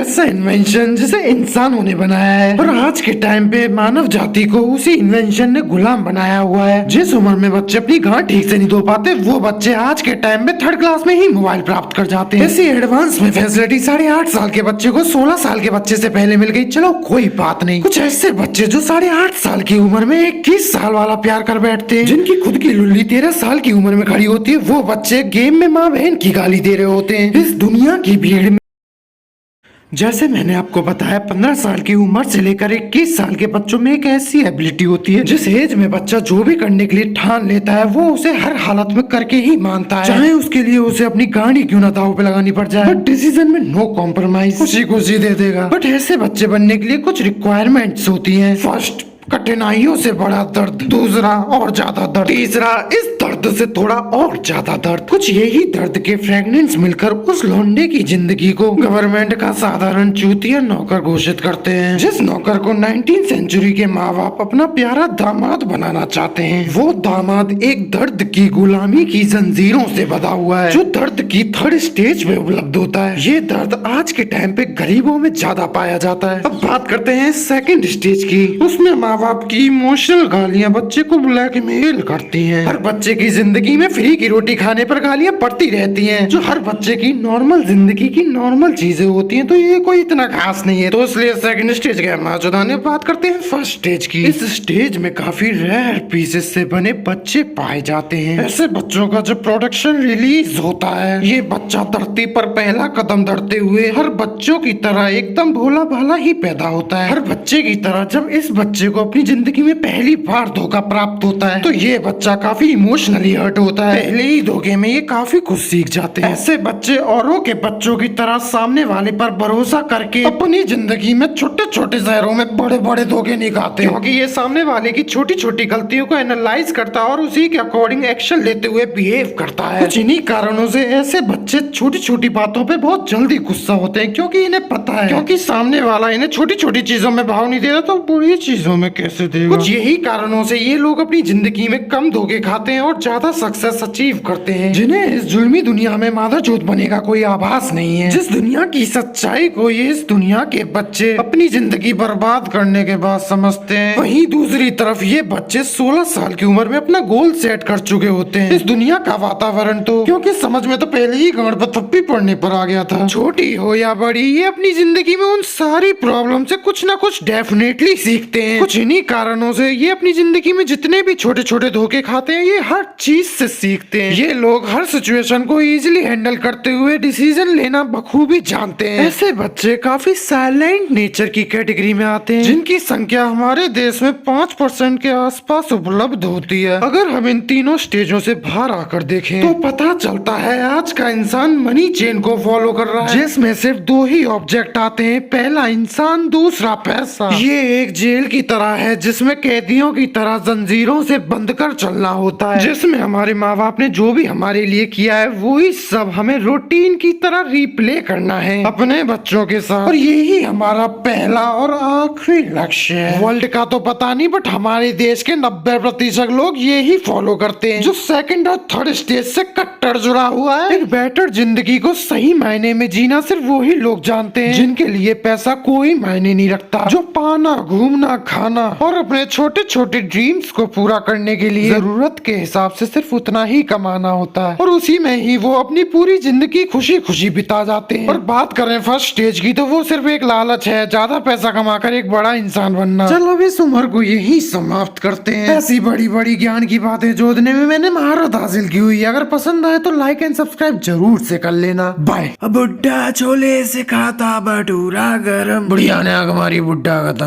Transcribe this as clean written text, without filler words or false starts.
ऐसा इन्वेंशन जिसे इंसानों ने बनाया है और आज के टाइम पे मानव जाति को उसी इन्वेंशन ने गुलाम बनाया हुआ है। जिस उम्र में बच्चे अपनी गांठ ठीक से नहीं धो पाते, वो बच्चे आज के टाइम में 3rd क्लास में ही मोबाइल प्राप्त कर जाते हैं। ऐसी एडवांस में फैसिलिटी 8.5 साल के बच्चे को 16 साल के बच्चे से पहले मिल गई। चलो कोई बात नहीं, कुछ ऐसे बच्चे जो 8.5 साल की उम्र में 21 साल वाला प्यार कर बैठते हैं, जिनकी खुद की लुल्ली 13 साल की उम्र में खड़ी होती है, वो बच्चे गेम में माँ बहन की गाली दे रहे होते हैं। इस दुनिया की भीड़ में जैसे मैंने आपको बताया 15 साल की उम्र से लेकर 21 साल के बच्चों में एक ऐसी एबिलिटी होती है जिस एज में बच्चा जो भी करने के लिए ठान लेता है वो उसे हर हालत में करके ही मानता है, चाहे उसके लिए उसे अपनी गाड़ी क्यों ना दांव पे लगानी पड़ जाए। बट डिसीजन में नो कॉम्प्रोमाइज, खुशी खुशी दे देगा। बट ऐसे बच्चे बनने के लिए कुछ रिक्वायरमेंट्स होती है। फर्स्ट, कठिनाइयों से बड़ा दर्द। दूसरा, और ज्यादा दर्द। तीसरा, इस दर्द से थोड़ा और ज्यादा दर्द। कुछ यही दर्द के फ्रेगनेंट्स मिलकर उस लौंडे की जिंदगी को गवर्नमेंट का साधारण चूतिया नौकर घोषित करते हैं। जिस नौकर को 19वीं सेंचुरी के माँ बाप अपना प्यारा दामाद बनाना चाहते हैं, वो दामाद एक दर्द की गुलामी की जंजीरों से बंधा हुआ है, जो दर्द की 3rd स्टेज में उपलब्ध होता है। ये दर्द आज के टाइम पे गरीबों में ज्यादा पाया जाता है। अब बात करते हैं 2nd स्टेज की। उसमें माँ बाप की इमोशनल गालियां बच्चे को ब्लैकमेल करती हैं। हर बच्चे की जिंदगी में फ्री की रोटी खाने पर गालियां पड़ती रहती हैं, जो हर बच्चे की नॉर्मल जिंदगी की नॉर्मल चीजें होती हैं, तो ये कोई इतना खास नहीं है। तो इसलिए 2nd स्टेज के माचोदाने बात करते हैं 1st स्टेज की। इस स्टेज में काफी रेयर पीसेस से बने बच्चे पाए जाते हैं। ऐसे बच्चों का जब प्रोडक्शन रिलीज होता है, ये बच्चा धरती पर पहला कदम धरते हुए हर बच्चों की तरह एकदम भोला भाला ही पैदा होता है। हर बच्चे की तरह जब इस बच्चे को अपनी जिंदगी में पहली बार धोखा प्राप्त होता है, तो ये बच्चा काफी इमोशनली हर्ट होता है। पहले ही धोखे में ये काफी कुछ सीख जाते हैं। ऐसे बच्चे औरों के बच्चों की तरह सामने वाले पर भरोसा करके अपनी जिंदगी में छोटे छोटे शहरों में बड़े बड़े धोखे नहीं खाते, क्योंकि ये सामने वाले की छोटी छोटी गलतियों को एनालाइज करता है और उसी के अकॉर्डिंग एक्शन लेते हुए बिहेव करता है। कुछ इन्हीं कारणों से ऐसे बच्चे छोटी छोटी बातों पे बहुत जल्दी गुस्सा होते हैं, क्योंकि इन्हें पता है क्योंकि सामने वाला इन्हें छोटी छोटी चीजों में भाव नहीं दे रहा तो बड़ी चीजों में कैसे देगा। कुछ यही कारणों से ये लोग अपनी जिंदगी में कम धोखे खाते हैं और ज्यादा सक्सेस अचीव करते हैं, जिन्हें इस जुल्मी दुनिया में मादरचोद बने का कोई आभास नहीं है। जिस दुनिया की सच्चाई को ये इस दुनिया के बच्चे अपनी जिंदगी बर्बाद करने के बाद समझते हैं, वहीं दूसरी तरफ ये बच्चे 16 साल की उम्र में अपना गोल सेट कर चुके होते हैं। इस दुनिया का वातावरण तो क्योंकि समझ में तो पहले ही गांड पर थप्पी पड़ने पर आ गया था। छोटी हो या बड़ी, ये अपनी जिंदगी में उन सारी प्रॉब्लम से कुछ ना कुछ डेफिनेटली सीखते हैं। कुछ इन्हीं कारणों से ये अपनी जिंदगी में जितने भी छोटे छोटे धोखे खाते हैं, ये हर चीज से सीखते हैं। ये लोग हर सिचुएशन को इजीली हैंडल करते हुए डिसीजन लेना बखूबी जानते हैं। ऐसे बच्चे काफी साइलेंट नेचर की कैटेगरी में आते हैं, जिनकी संख्या हमारे देश में 5% के आसपास उपलब्ध होती है। अगर हम इन तीनों स्टेजों से बाहर आकर देखें तो पता चलता है आज का इंसान मनी चेन को फॉलो कर रहा है, जिसमें सिर्फ 2 ही ऑब्जेक्ट आते हैं, पहला इंसान, दूसरा पैसा। ये एक जेल की तरह है जिसमें कैदियों की तरह जंजीरों से बंद कर चलना होता है, जिसमें हमारे माँ बाप ने जो भी हमारे लिए किया है वही सब हमें रूटीन की तरह रिप्ले करना है अपने बच्चों के साथ। और यही हमारा पहला और आखिरी लक्ष्य है। वर्ल्ड का तो पता नहीं, बट हमारे देश के 90% लोग यही फॉलो करते हैं, जो 2nd और 3rd स्टेज से कट्टर जुड़ा हुआ है। एक बेटर जिंदगी को सही मायने में जीना सिर्फ वही लोग जानते हैं जिनके लिए पैसा कोई मायने नहीं रखता, जो पाना, घूमना, खाना और अपने छोटे छोटे ड्रीम्स को पूरा करने के लिए जरूरत के हिसाब से सिर्फ उतना ही कमाना होता है, और उसी में ही वो अपनी पूरी जिंदगी खुशी खुशी बिता जाते हैं। और बात करें 1st स्टेज की, तो वो सिर्फ एक लालच है, ज्यादा पैसा कमाकर एक बड़ा इंसान बनना। चलो इस उम्र को यही समाप्त करते हैं। ऐसी बड़ी बड़ी ज्ञान की बातें जोड़ने में मैंने महारत हासिल की हुई है। अगर पसंद आए तो लाइक एंड सब्सक्राइब जरूर से कर लेना। बाय। बुड्ढा छोले से खाता भटूरा गरम, बुढ़िया ने हमारी बुड्ढा खत्म।